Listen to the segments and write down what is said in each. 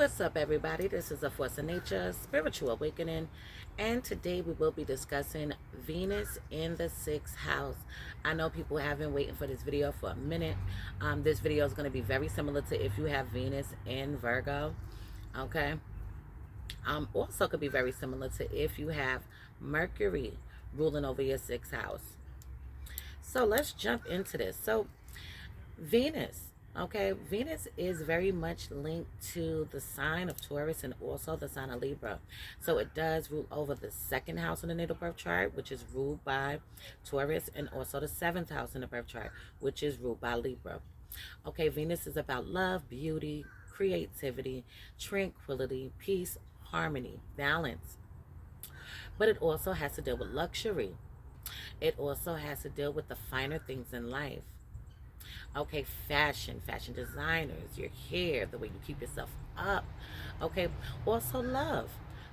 What's up, everybody? This is A Force of Nature, Spiritual Awakening, and today we will be discussing Venus in the sixth house. I know people have been waiting for this video for a minute. This video is going to be very similar to if you have Venus in Virgo, okay? Also could be very similar to if you have Mercury ruling over your sixth house. So let's jump into this. So Venus. Okay, Venus is very much linked to the sign of Taurus and also the sign of Libra. So it does rule over the second house in the natal birth chart, which is ruled by Taurus, and also the seventh house in the birth chart, which is ruled by Libra. Okay, Venus is about love, beauty, creativity, tranquility, peace, harmony, balance. But it also has to deal with luxury. It also has to deal with the finer things in life. Okay, fashion designers, your hair, the way you keep yourself up. Okay, also love,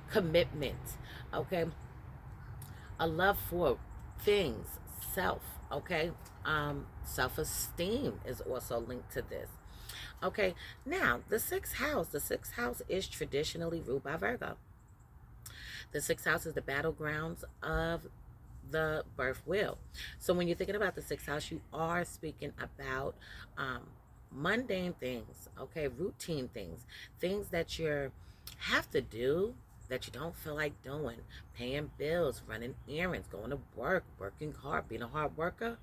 commitment. Okay, a love for things, self. Okay, self-esteem is also linked to this. Okay, now the sixth house is traditionally ruled by Virgo. The sixth house is the battlegrounds of the birth wheel. So when you're thinking about the sixth house, you are speaking about mundane things, okay, routine things, things that you have to do that you don't feel like doing, paying bills, running errands, going to work, working hard, being a hard worker.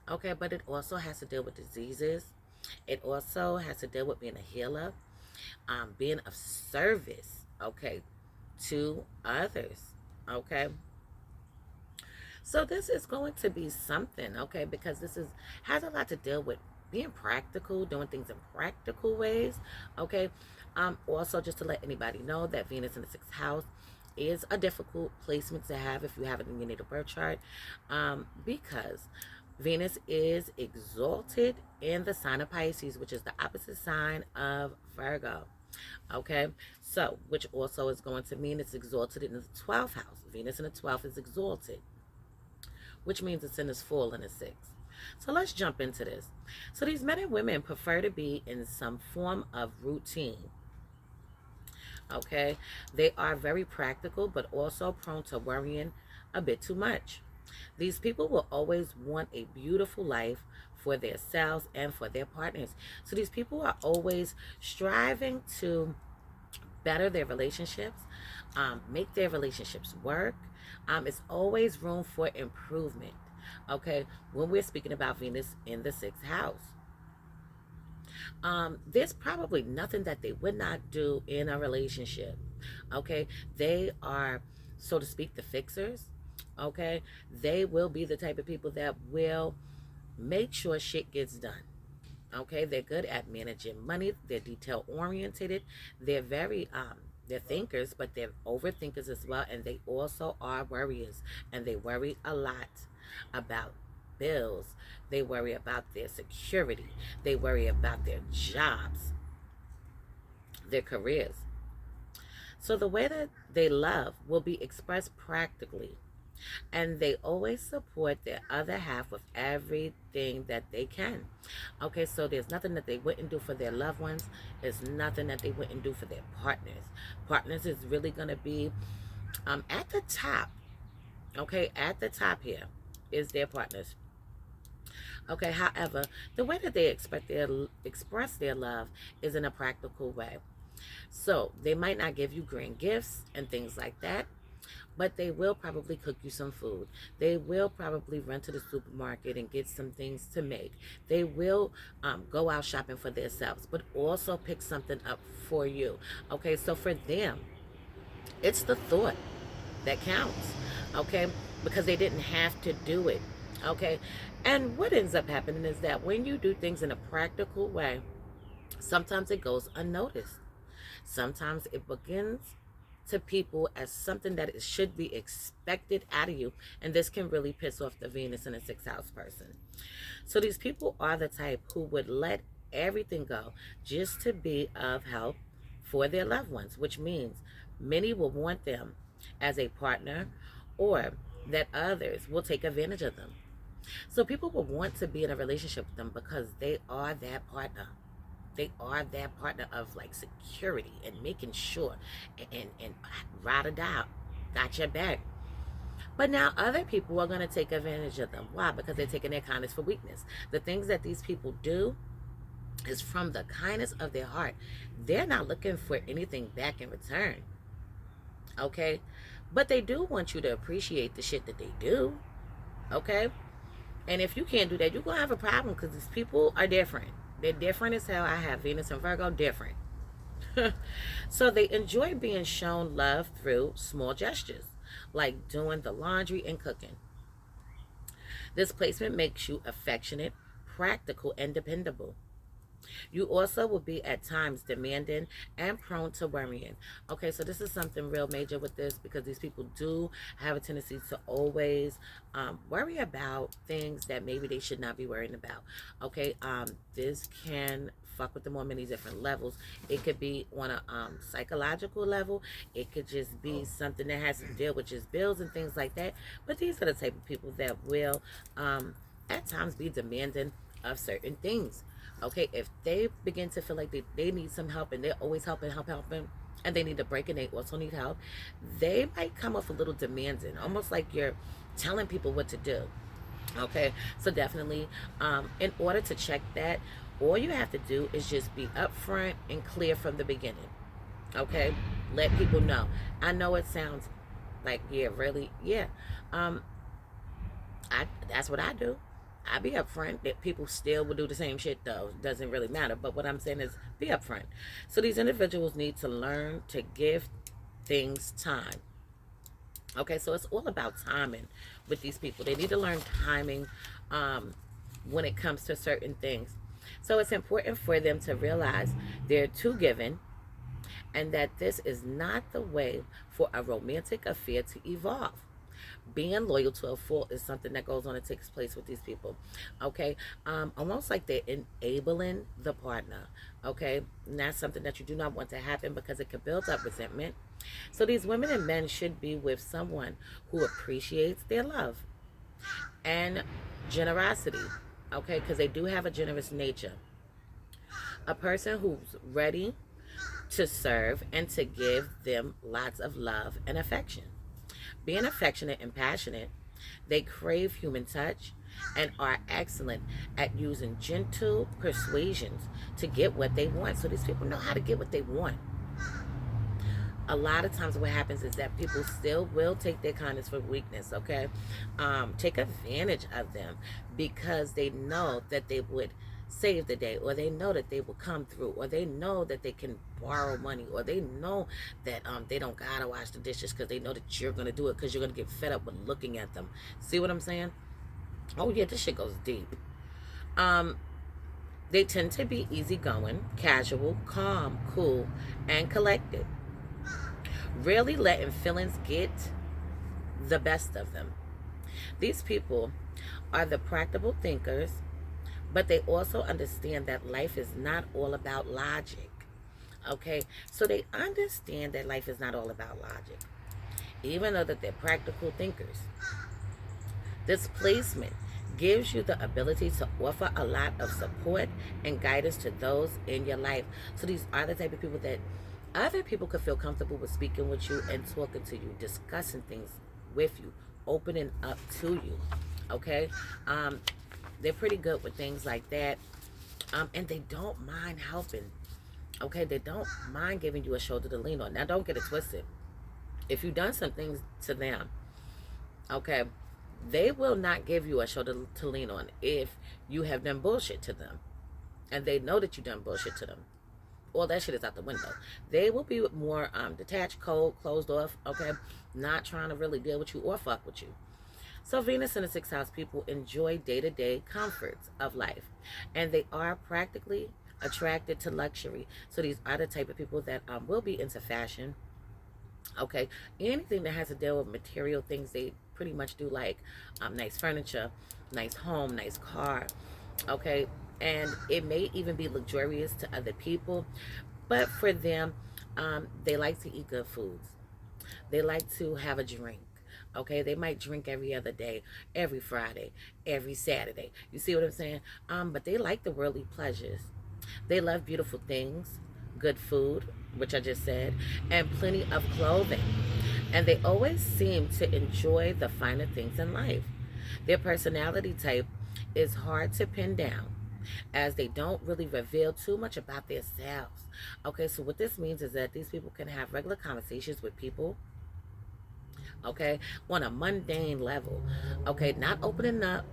Okay, but it also has to deal with diseases. It also has to deal with being a healer, being of service, okay, to others. Okay, so this is going to be something, okay, because this is has a lot to deal with being practical, doing things in practical ways, okay. Also, just to let anybody know that Venus in the sixth house is a difficult placement to have if you have it in your natal birth chart, because Venus is exalted in the sign of Pisces, which is the opposite sign of Virgo. Okay, so which also is going to mean it's exalted in the 12th house. Venus in the 12th is exalted, which means it's in its full in the sixth. So let's jump into this. So these men and women prefer to be in some form of routine. Okay, they are very practical, but also prone to worrying a bit too much. These people will always want a beautiful life for themselves and for their partners. So these people are always striving to better their relationships, make their relationships work. It's always room for improvement. Okay, when we're speaking about Venus in the sixth house, there's probably nothing that they would not do in a relationship. Okay, they are, so to speak, the fixers. Okay, they will be the type of people that will make sure shit gets done. Okay, they're good at managing money. They're detail oriented. They're very they're thinkers, but they're overthinkers as well, and they also are worriers, and they worry a lot about bills. They worry about their security. They worry about their jobs, their careers. So the way that they love will be expressed practically, and they always support their other half with everything that they can. Okay, so there's nothing that they wouldn't do for their loved ones. There's nothing that they wouldn't do for their partners. Partners is really going to be at the top. Okay, at the top here is their partners. Okay, however, the way that they express their love is in a practical way. So they might not give you grand gifts and things like that, but they will probably cook you some food. They will probably run to the supermarket and get some things to make. They will go out shopping for themselves, but also pick something up for you. Okay, so for them, it's the thought that counts. Okay, because they didn't have to do it. Okay, and what ends up happening is that when you do things in a practical way, sometimes it goes unnoticed. Sometimes it begins to people as something that it should be expected out of you, and this can really piss off the Venus in a sixth house person. So these people are the type who would let everything go just to be of help for their loved ones, which means many will want them as a partner, or that others will take advantage of them. So people will want to be in a relationship with them because they are that partner. They are that partner of like security and making sure and ride or die, got your back. But now other people are going to take advantage of them. Why? Because they're taking their kindness for weakness. The things that these people do is from the kindness of their heart. They're not looking for anything back in return. Okay? But they do want you to appreciate the shit that they do. Okay? And if you can't do that, you're going to have a problem because these people are different. They're different as hell. I have Venus and Virgo different. So they enjoy being shown love through small gestures, like doing the laundry and cooking. This placement makes you affectionate, practical, and dependable. You also will be at times demanding and prone to worrying. Okay, so this is something real major with this because these people do have a tendency to always worry about things that maybe they should not be worrying about. Okay, this can fuck with them on many different levels. It could be on a psychological level. It could just be something that has to deal with just bills and things like that. But these are the type of people that will at times be demanding of certain things. Okay, if they begin to feel like they need some help and they're always helping, and they need a break and they also need help, they might come off a little demanding, almost like you're telling people what to do. Okay, so definitely, in order to check that, all you have to do is just be upfront and clear from the beginning. Okay, let people know. I know it sounds like, yeah, really, yeah. Um, that's what I do. I be upfront. That people still will do the same shit though. Doesn't really matter. But what I'm saying is be upfront. So these individuals need to learn to give things time. Okay, so it's all about timing with these people. They need to learn timing when it comes to certain things. So it's important for them to realize they're too given and that this is not the way for a romantic affair to evolve. Being loyal to a fault is something that goes on and takes place with these people. Okay, almost like they're enabling the partner. Okay, and that's something that you do not want to happen because it can build up resentment. So these women and men should be with someone who appreciates their love and generosity. Okay, because they do have a generous nature. A person who's ready to serve and to give them lots of love and affection. Being affectionate and passionate, they crave human touch and are excellent at using gentle persuasions to get what they want. So these people know how to get what they want. A lot of times what happens is that people still will take their kindness for weakness, okay? Take advantage of them because they know that they would save the day, or they know that they will come through, or they know that they can borrow money, or they know that they don't gotta wash the dishes because they know that you're gonna do it because you're gonna get fed up with looking at them. See what I'm saying? Oh yeah, this shit goes deep. Um, they tend to be easygoing, casual, calm, cool, and collected. Rarely letting feelings get the best of them. These people are the practical thinkers, but they also understand that life is not all about logic. Okay, so they understand that life is not all about logic, even though that they're practical thinkers. This placement gives you the ability to offer a lot of support and guidance to those in your life. So these are the type of people that other people could feel comfortable with speaking with you and talking to you, discussing things with you, opening up to you. Okay, they're pretty good with things like that, and they don't mind helping. Okay, they don't mind giving you a shoulder to lean on. Now, don't get it twisted. If you've done some things to them, okay, they will not give you a shoulder to lean on if you have done bullshit to them, and they know that you've done bullshit to them. All that shit is out the window. They will be more detached, cold, closed off, okay, not trying to really deal with you or fuck with you. So Venus in the sixth house people enjoy day-to-day comforts of life, and they are practically attracted to luxury. So these are the type of people that will be into fashion. Okay, anything that has to deal with material things, they pretty much do, like nice furniture, nice home, nice car. Okay, and it may even be luxurious to other people, but for them, they like to eat good foods. They like to have a drink. Okay, they might drink every other day, every Friday, every Saturday. You see what I'm saying? But they like the worldly pleasures. They love beautiful things, good food, which I just said, and plenty of clothing. And they always seem to enjoy the finer things in life. Their personality type is hard to pin down as they don't really reveal too much about themselves. Okay, so what this means is that these people can have regular conversations with people, okay, on a mundane level, okay, not opening up,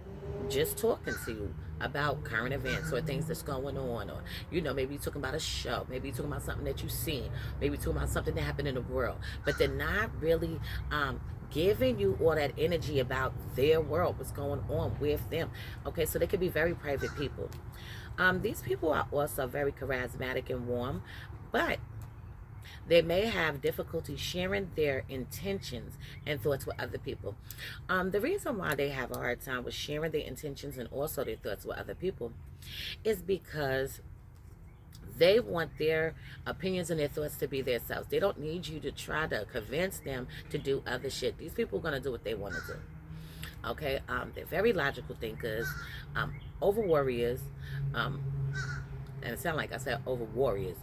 just talking to you about current events or things that's going on, or maybe you're talking about a show, maybe you're talking about something that you've seen, maybe you're talking about something that happened in the world, but they're not really giving you all that energy about their world, what's going on with them. Okay, so they can be very private people. These people are also very charismatic and warm, but they may have difficulty sharing their intentions and thoughts with other people. The reason why they have a hard time with sharing their intentions and also their thoughts with other people is because they want their opinions and their thoughts to be themselves. They don't need you to try to convince them to do other shit. These people are going to do what they want to do. Okay, they're very logical thinkers, over warriors, um, and it sounds like I said over warriors.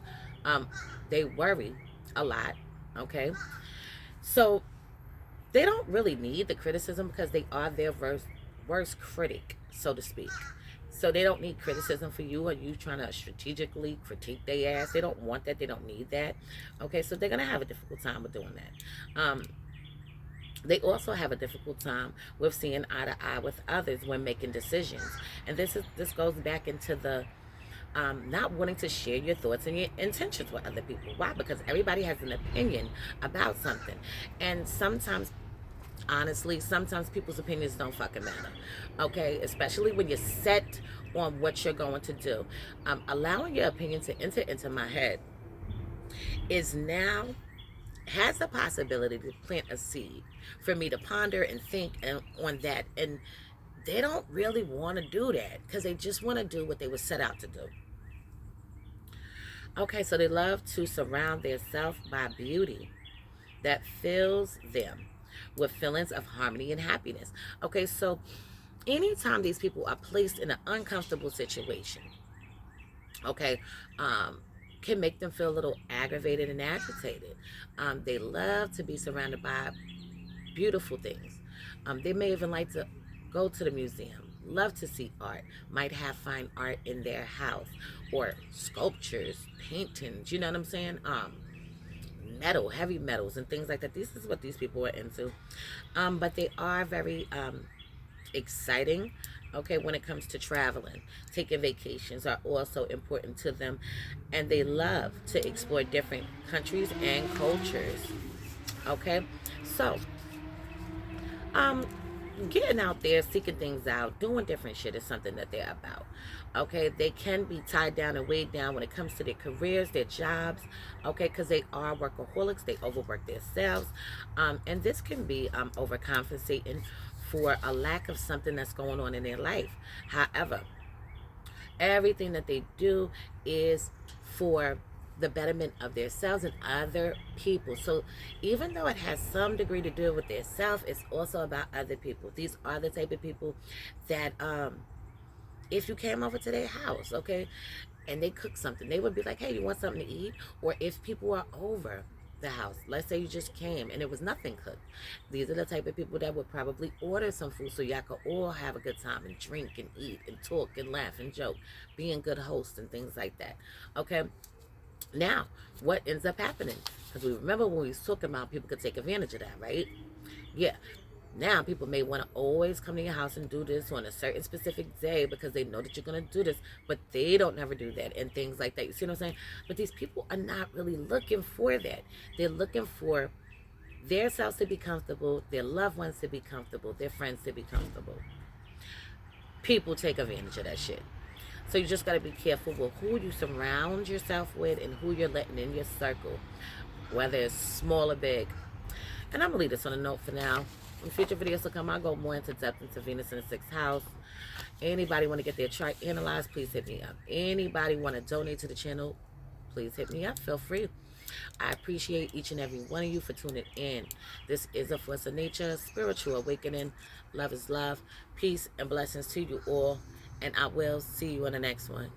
Um, they worry a lot. Okay, so they don't really need the criticism because they are their worst critic, so to speak. So they don't need criticism for you or you trying to strategically critique their ass. They don't want that. They don't need that. Okay, so they're gonna have a difficult time with doing that. They also have a difficult time with seeing eye to eye with others when making decisions, and this goes back into the not wanting to share your thoughts and your intentions with other people. Why? Because everybody has an opinion about something, and sometimes, honestly, sometimes people's opinions don't fucking matter. Okay, especially when you're set on what you're going to do. Allowing your opinion to enter into my head is now has the possibility to plant a seed for me to ponder and think on that. And they don't really want to do that because they just want to do what they were set out to do. Okay, so they love to surround themselves by beauty that fills them with feelings of harmony and happiness. Okay, so anytime these people are placed in an uncomfortable situation, okay, can make them feel a little aggravated and agitated. They love to be surrounded by beautiful things. They may even like to go to the museum, love to see art, might have fine art in their house or sculptures, paintings, you know what I'm saying? Metal, heavy metals and things like that. This is what these people are into. But they are very exciting. Okay, when it comes to traveling, taking vacations are also important to them, and they love to explore different countries and cultures. Okay, so um, getting out there, seeking things out, doing different shit is something that they're about. Okay, they can be tied down and weighed down when it comes to their careers, their jobs. Okay, because they are workaholics, they overwork themselves, and this can be overcompensating for a lack of something that's going on in their life. However, everything that they do is for the betterment of themselves and other people. So even though it has some degree to do with their self, it's also about other people. These are the type of people that if you came over to their house, okay, and they cook something, they would be like, hey, you want something to eat? Or if people are over the house, let's say you just came and it was nothing cooked, these are the type of people that would probably order some food so y'all could all have a good time and drink and eat and talk and laugh and joke, being good hosts and things like that. Okay, now what ends up happening, because we remember when we was talking about people could take advantage of that, right? Yeah, now people may want to always come to your house and do this on a certain specific day because they know that you're going to do this, but they don't never do that and things like that. You see what I'm saying? But these people are not really looking for that. They're looking for their selves to be comfortable, their loved ones to be comfortable, their friends to be comfortable. People take advantage of that shit. So you just got to be careful with who you surround yourself with and who you're letting in your circle, whether it's small or big. And I'm going to leave this on a note for now. In future videos to come, I'll go more into depth into Venus in the 6th house. Anybody want to get their chart analyzed, please hit me up. Anybody want to donate to the channel, please hit me up. Feel free. I appreciate each and every one of you for tuning in. This is a force of nature, spiritual awakening. Love is love. Peace and blessings to you all. And I will see you in the next one.